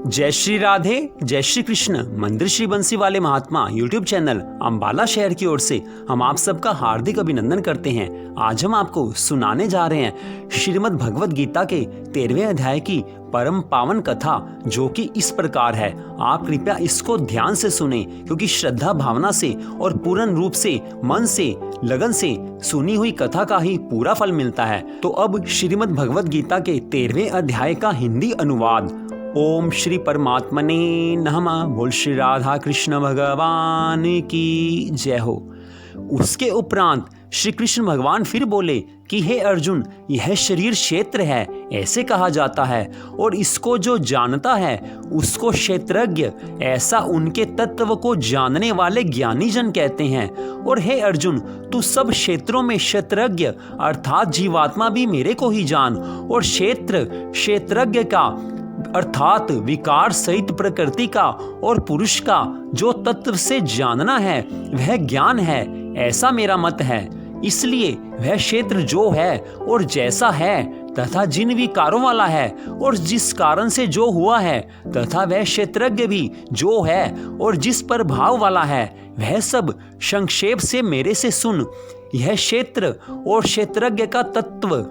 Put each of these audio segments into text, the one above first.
जय श्री राधे, जय श्री कृष्ण। मंदिर श्री बंसी वाले महात्मा यूट्यूब चैनल अंबाला शहर की ओर से हम आप सबका हार्दिक अभिनंदन करते हैं। आज हम आपको सुनाने जा रहे हैं श्रीमद् भगवद गीता के 13वें अध्याय की परम पावन कथा, जो कि इस प्रकार है। आप कृपया इसको ध्यान से सुने, क्योंकि श्रद्धा भावना से और पूर्ण रूप से मन से लगन से सुनी हुई कथा का ही पूरा फल मिलता है। तो अब श्रीमद् भगवद गीता के 13वें अध्याय का हिंदी अनुवाद। ओम श्री परमात्मने नमः। बोल श्री राधा कृष्ण भगवान की जय हो। उसके उपरांत श्री कृष्ण भगवान फिर बोले कि हे अर्जुन, यह शरीर क्षेत्र है ऐसे कहा जाता है, और इसको जो जानता है उसको क्षेत्रज्ञ, ऐसा उनके तत्व को जानने वाले ज्ञानी जन कहते हैं। और हे अर्जुन, तू सब क्षेत्रों में क्षेत्रज्ञ अर्थात जीवात्मा भी मेरे को ही जान, और क्षेत्रज्ञ का अर्थात विकार सहित प्रकृति का और पुरुष का जो तत्व से जानना है वह ज्ञान है, ऐसा मेरा मत है। इसलिए वह क्षेत्र जो है और जैसा है तथा जिन विकारों वाला है और जिस कारण से जो हुआ है, तथा वह क्षेत्रज्ञ भी जो है और जिस पर भाव वाला है, वह सब संक्षेप से मेरे से सुन। यह क्षेत्र और क्षेत्रज्ञ का तत्व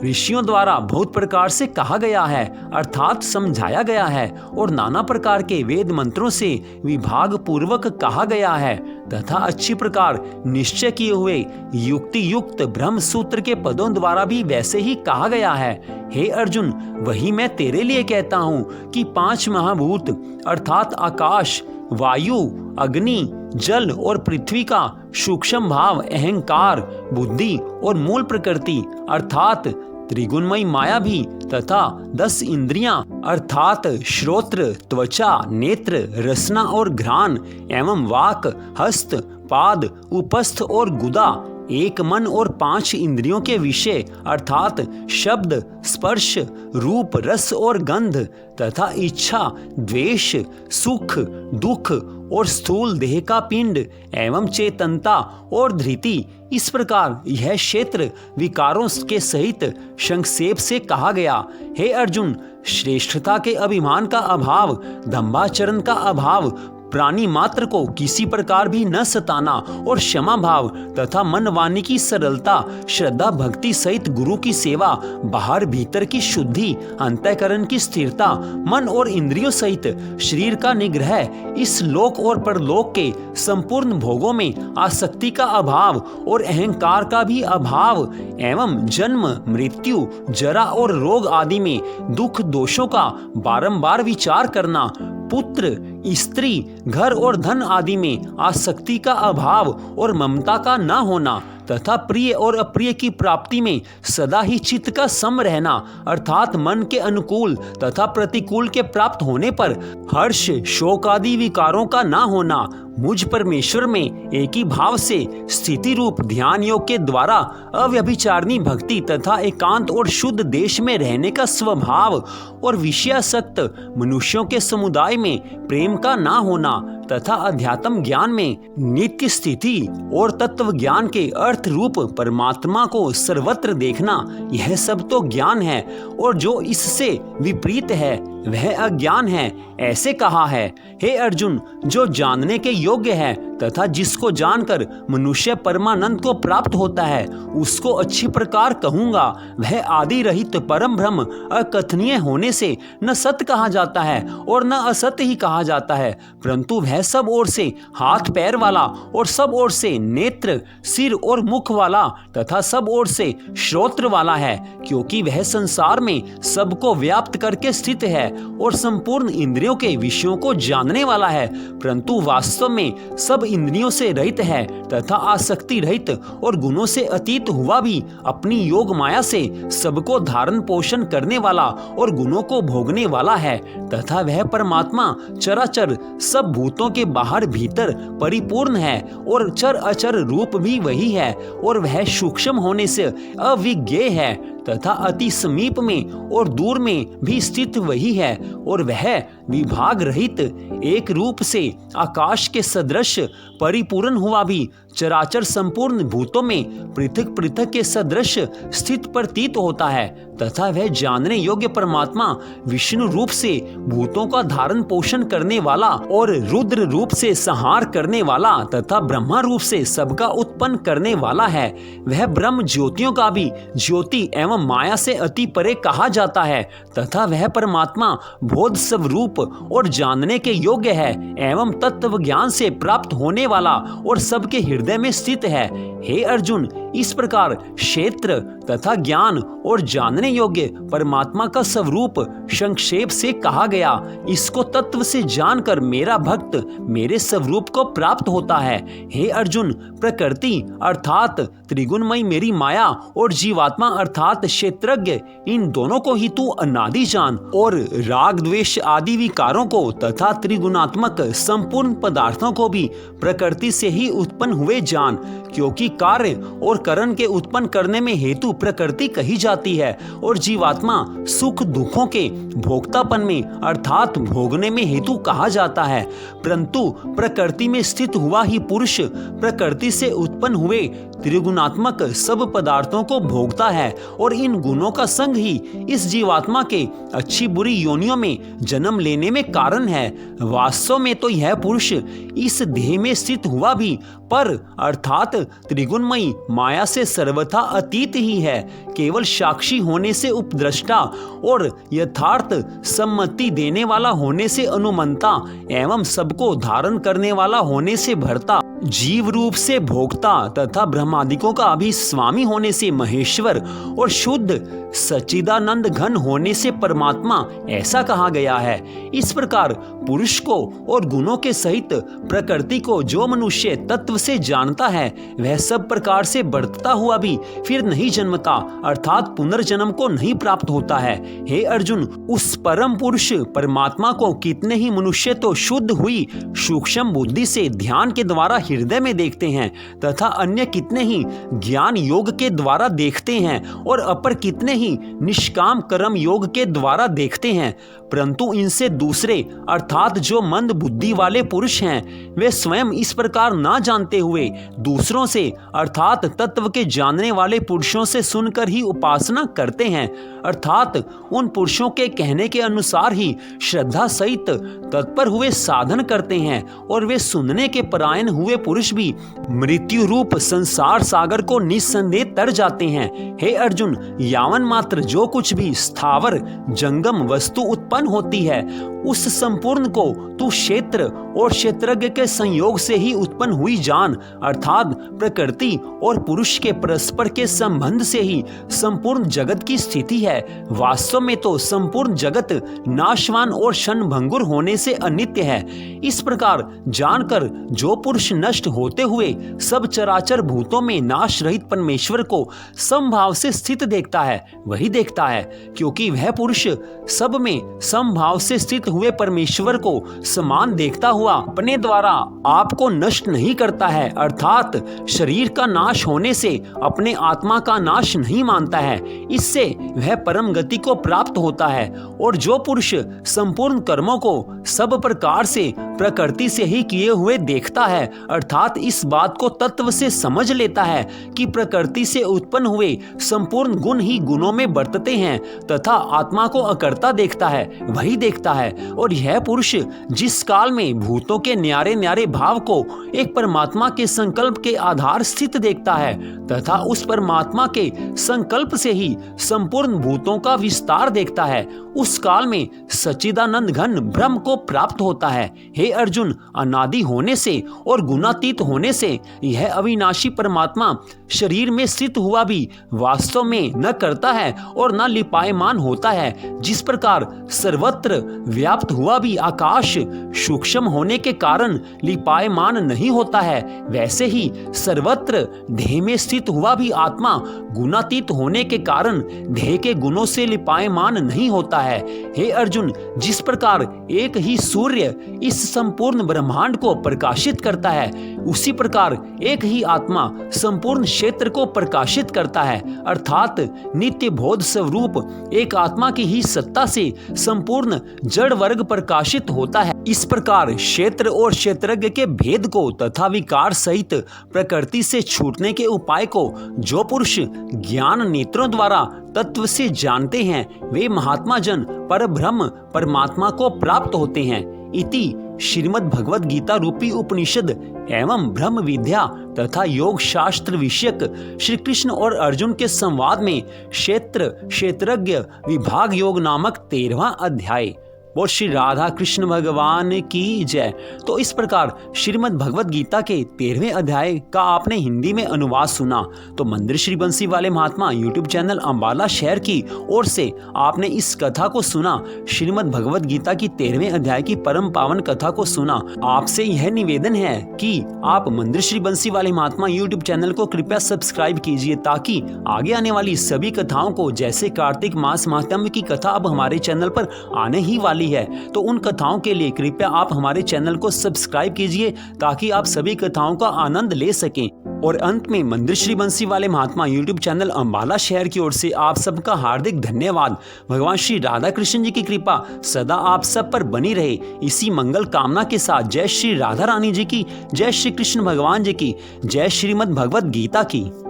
ऋषियों द्वारा बहुत प्रकार से कहा गया है, अर्थात समझाया गया है, और नाना प्रकार के वेद मंत्रों से विभाग पूर्वक कहा गया है, तथा अच्छी प्रकार निश्चय किए हुए युक्ति युक्त ब्रह्म सूत्र के पदों द्वारा भी वैसे ही कहा गया है। हे अर्जुन, वही मैं तेरे लिए कहता हूँ कि 5 महाभूत अर्थात आकाश, वायु, अग्नि, जल और पृथ्वी का सूक्ष्म भाव अहंकार, बुद्धि और मूल प्रकृति अर्थात त्रिगुणमयी माया भी, तथा 10 इंद्रियां अर्थात श्रोत्र, त्वचा, नेत्र, रसना और घ्राण एवं वाक, हस्त, पाद, उपस्थ और गुदा, एक मन और 5 इंद्रियों के विषय अर्थात शब्द, स्पर्श, रूप, रस और गंध, तथा इच्छा, द्वेष, सुख, दुख और स्थूल देह का पिंड एवं चेतनता और धृति। इस प्रकार यह क्षेत्र विकारों के सहित संक्षेप से कहा गया। हे अर्जुन, श्रेष्ठता के अभिमान का अभाव, दंभाचरण का अभाव, प्राणी मात्र को किसी प्रकार भी न सताना, और क्षमा भाव तथा मन वाणी की सरलता, श्रद्धा भक्ति सहित गुरु की सेवा, बाहर भीतर की शुद्धि, अंतःकरण की स्थिरता, मन और इंद्रियों सहित शरीर का निग्रह, इस लोक और परलोक के संपूर्ण भोगों में आसक्ति का अभाव और अहंकार का भी अभाव, एवं जन्म, मृत्यु, जरा और रोग आदि में दुख दोषों का बारंबार विचार करना, पुत्र, स्त्री, घर और धन आदि में आसक्ति का अभाव और ममता का न होना, तथा प्रिय और अप्रिय की प्राप्ति में सदा ही चित्त का सम रहना, अर्थात मन के अनुकूल तथा प्रतिकूल के प्राप्त होने पर हर्ष, शोक आदि विकारों का न होना, मुझ परमेश्वर में एक ही भाव से स्थिति रूप ध्यान योग के द्वारा अव्यभिचारिणी भक्ति तथा एकांत और शुद्ध देश में रहने का स्वभाव, और विषयासक्त मनुष्यों के समुदाय में प्रेम का ना होना, तथा अध्यात्म ज्ञान में नित्य स्थिति और तत्व ज्ञान के अर्थ रूप परमात्मा को सर्वत्र देखना, यह सब तो ज्ञान है, और जो इससे विपरीत है वह अज्ञान है, ऐसे कहा है। हे अर्जुन, जो जानने के योग्य है तथा जिसको जानकर मनुष्य परमानंद को प्राप्त होता है, उसको अच्छी प्रकार कहूंगा। वह आदि रहित परम ब्रह्म अकथनीय होने से न सत्य कहा जाता है और न असत्य ही कहा जाता है, परंतु वह सब ओर से हाथ पैर वाला और सब ओर से नेत्र, सिर और मुख वाला तथा सब ओर से श्रोत्र वाला है, क्योंकि वह संसार में सबको व्याप्त करके स्थित है और संपूर्ण इंद्रियों के विषयों को जानने वाला है, परंतु वास्तव में सब इंद्रियों से रहित है तथा आसक्ति रहित और गुणों से अतीत हुआ भी अपनी योग माया से सबको धारण पोषण करने वाला और गुणों को भोगने वाला है, तथा वह परमात्मा चराचर सब भूतों के बाहर भीतर परिपूर्ण है, और चर अचर रूप भी वही है, और वह सूक्ष्म होने से अविज्ञेय है तथा अति समीप में और दूर में भी स्थित वही है, और वह विभाग रहित एक रूप से आकाश के सदृश परिपूर्ण हुआ भी चराचर संपूर्ण भूतों में पृथक पृथक के सदृश स्थित प्रतीत होता है, तथा वह जानने योग्य परमात्मा विष्णु रूप से भूतों का धारण पोषण करने वाला और रुद्र रूप से संहार करने वाला तथा ब्रह्मा रूप से सबका उत्पन्न करने वाला है। वह ब्रह्म ज्योतियों का भी ज्योति एवं माया से अति परे कहा जाता है, तथा वह परमात्मा बोध स्वरूप और जानने के योग्य है एवं तत्व ज्ञान से प्राप्त होने वाला और सबके हृदय में स्थित है। हे अर्जुन, इस प्रकार क्षेत्र तथा ज्ञान और जानने योग्य परमात्मा का स्वरूप संक्षेप से कहा गया। इसको तत्व से जानकर मेरा भक्त मेरे स्वरूप को प्राप्त होता है। हे अर्जुन, प्रकृति अर्थात त्रिगुणमयी मेरी माया और जीवात्मा अर्थात क्षेत्रज्ञ, इन दोनों को ही तू अनादि जान और राग द्वेष आदि विकारों को तथा त्रिगुणात्मक संपूर्ण पदार्थों को भी प्रकृति से ही उत्पन्न हुए जान, क्योंकि कार्य और करण के उत्पन्न करने में हेतु प्रकृति कही जाती है और जीवात्मा सुख दुखों के भोक्तापन में अर्थात भोगने में हेतु कहा जाता है। परंतु प्रकृति में स्थित हुआ ही पुरुष प्रकृति से उत्पन्न हुए त्रिगुणात्मक सब पदार्थों को भोगता है और इन गुणों का संग ही इस जीवात्मा के अच्छी बुरी योनियों में जन्म लेने में कारण है। वास्तव में तो यह पुरुष इस देह में स्थित हुआ भी पर अर्थात त्रिगुणमयी माया से सर्वथा अतीत ही है। केवल साक्षी होने से उपद्रष्टा और यथार्थ सम्मति देने वाला होने से अनुमंता एवं सबको धारण करने वाला होने से भर्ता, जीव रूप से भोक्ता तथा ब्रह्मादिकों का भी स्वामी होने से महेश्वर और शुद्ध सच्चिदानंद घन होने से परमात्मा ऐसा कहा गया है। इस प्रकार पुरुष को और गुणों के सहित प्रकृति को जो मनुष्य तत्व से जानता है वह सब प्रकार से बढ़ता हुआ भी फिर नहीं जन्मता अर्थात पुनर्जन्म को नहीं प्राप्त होता है। हे अर्जुन, उस परम पुरुष परमात्मा को कितने ही मनुष्य तो शुद्ध हुई सूक्ष्म बुद्धि से ध्यान के द्वारा हृदय में देखते हैं तथा अन्य कितने ही ज्ञान योग के द्वारा देखते हैं और अपर कितने ही निष्काम कर्म योग के द्वारा देखते हैं। परंतु इनसे दूसरे अर्थात जो मंद बुद्धि वाले पुरुष हैं वे स्वयं इस प्रकार ना जानते हुए दूसरों से अर्थात तत्व के जानने वाले पुरुषों से सुनकर ही उपासना करते हैं, अर्थात उन पुरुषों के कहने के अनुसार ही श्रद्धा सहित तत्पर हुए साधन करते हैं और वे सुनने के परायण हुए पुरुष भी मृत्यु रूप संसार सागर को निस्संदेह तर जाते हैं। हे अर्जुन, यावन मात्र जो कुछ भी स्थावर जंगम वस्तु उत्पन्न होती है उस संपूर्ण को तू क्षेत्र और क्षेत्रज्ञ के संयोग से ही उत्पन्न हुई जान, अर्थात प्रकृति और पुरुष के परस्पर के संबंध से ही संपूर्ण जगत की स्थिति है। वास्तव में तो संपूर्ण जगत नाशवान और क्षणभंगुर होने से अनित्य है। इस प्रकार जानकर जो पुरुष नष्ट होते हुए सब चराचर भूतों में नाश रहित परमेश्वर को समभाव से स्थित देखता है वही देखता है, क्योंकि वह पुरुष सब में समभाव से स्थित हुए परमेश्वर को समान देखता हुआ अपने द्वारा आपको नष्ट नहीं करता है, अर्थात शरीर का नाश होने से अपने आत्मा का नाश नहीं मानता है। इससे वह परम गति को प्राप्त होता है। और जो पुरुष संपूर्ण कर्मों को सब प्रकार से प्रकृति से ही किए हुए देखता है, अर्थात इस बात को तत्व से समझ लेता है कि प्रकृति से उत्पन्न हुए संपूर्ण गुण ही गुणों में बरतते हैं तथा आत्मा को अकर्ता देखता है वही देखता है। और यह पुरुष जिस काल में भूतों के न्यारे न्यारे भाव को एक परमात्मा के संकल्प के आधार स्थित देखता है तथा उस परमात्मा के संकल्प से ही संपूर्ण भूतों का विस्तार देखता है, उस काल में सच्चिदानंद घन ब्रह्म को प्राप्त होता है। हे अर्जुन, अनादि होने से और गुणातीत होने से यह अविनाशी परमात्मा शरीर में स्थित हुआ भी वास्तव में न करता है और न लिपायमान होता है। जिस प्रकार सर्वत्र व्याप्त हुआ भी आकाश सूक्ष्म होने के कारण लिपायमान नहीं होता है, वैसे ही सर्वत्र देह में स्थित हुआ भी आत्मा गुणातीत होने के कारण देह के गुणों से लिपायमान नहीं होता है। हे अर्जुन, जिस प्रकार एक ही सूर्य इस संपूर्ण ब्रह्मांड को प्रकाशित करता है उसी प्रकार एक ही आत्मा संपूर्ण क्षेत्र को प्रकाशित करता है, अर्थात नित्य बोध स्वरूप एक आत्मा की ही सत्ता से संपूर्ण जड़ वर्ग प्रकाशित होता है। इस प्रकार क्षेत्र और क्षेत्रज्ञ के भेद को तथा विकार सहित प्रकृति से छूटने के उपाय को जो पुरुष ज्ञान नेत्रों द्वारा तत्व से जानते हैं, वे महात्मा जन परब्रह्म परमात्मा को प्राप्त होते हैं। इति श्रीमद् भगवद गीता रूपी उपनिषद एवं ब्रह्म विद्या तथा योग शास्त्र विषयक श्री कृष्ण और अर्जुन के संवाद में क्षेत्र क्षेत्रज्ञ विभाग योग नामक 13वां अध्याय। और श्री राधा कृष्ण भगवान की जय। तो इस प्रकार श्रीमद् भगवद गीता के 13वें अध्याय का आपने हिंदी में अनुवाद सुना। तो मंदिर श्री बंसी वाले महात्मा यूट्यूब चैनल अंबाला शहर की ओर से आपने इस कथा को सुना। श्रीमद् भगवद गीता की 13वें अध्याय की परम पावन कथा को सुना। आपसे यह निवेदन है कि आप मंदिर श्री बंसी वाले महात्मा यूट्यूब चैनल को कृपया सब्सक्राइब कीजिए, ताकि आगे आने वाली सभी कथाओं को, जैसे कार्तिक मास महात्म्य की कथा अब हमारे चैनल पर आने ही वाली है, तो उन कथाओं के लिए कृपया आप हमारे चैनल को सब्सक्राइब कीजिए, ताकि आप सभी कथाओं का आनंद ले सकें। और अंत में मंदिर श्री बंसी वाले महात्मा यूट्यूब चैनल अंबाला शहर की ओर से आप सबका हार्दिक धन्यवाद। भगवान श्री राधा कृष्ण जी की कृपा सदा आप सब पर बनी रहे, इसी मंगल कामना के साथ जय श्री राधा रानी जी की, जय श्री कृष्ण भगवान जी की, जय श्रीमद् भगवद गीता की।